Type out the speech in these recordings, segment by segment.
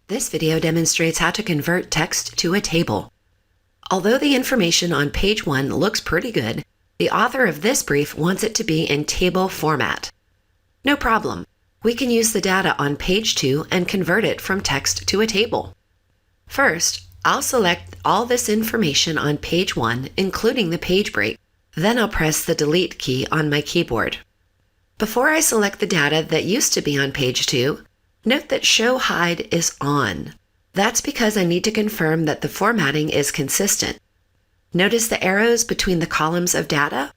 This video demonstrates how to convert text to a table. Although the information on page 1 looks pretty good, the author of this brief wants it to be in table format. No problem. We can use the data on page 2 and convert it from text to a table. First, I'll select all this information on page 1, including the page break. Then I'll press the Delete key on my keyboard. Before I select the data that used to be on page 2, note that Show Hide is on. That's because I need to confirm that the formatting is consistent. Notice the arrows between the columns of data?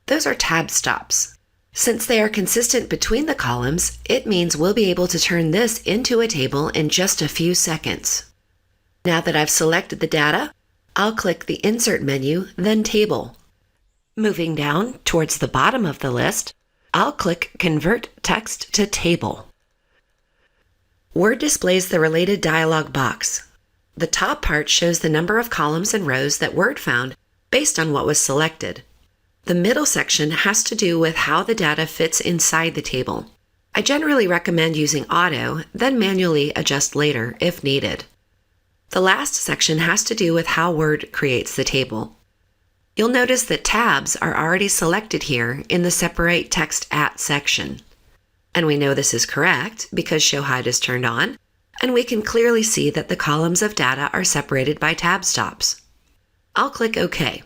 Those are tab stops. Since they are consistent between the columns, it means we'll be able to turn this into a table in just a few seconds. Now that I've selected the data, I'll click the Insert menu, then Table. Moving down towards the bottom of the list, I'll click Convert Text to Table. Word displays the related dialog box. The top part shows the number of columns and rows that Word found based on what was selected. The middle section has to do with how the data fits inside the table. I generally recommend using Auto, then manually adjust later if needed. The last section has to do with how Word creates the table. You'll notice that tabs are already selected here in the Separate Text At section. And we know this is correct because Show Hide is turned on, and we can clearly see that the columns of data are separated by tab stops. I'll click OK.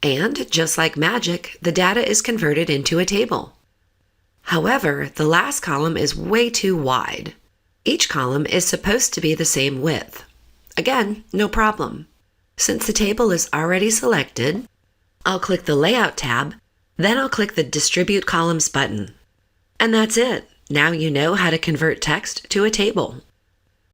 And just like magic, the data is converted into a table. However, the last column is way too wide. Each column is supposed to be the same width. Again, no problem. Since the table is already selected, I'll click the Layout tab, then I'll click the Distribute Columns button. And that's it. Now you know how to convert text to a table.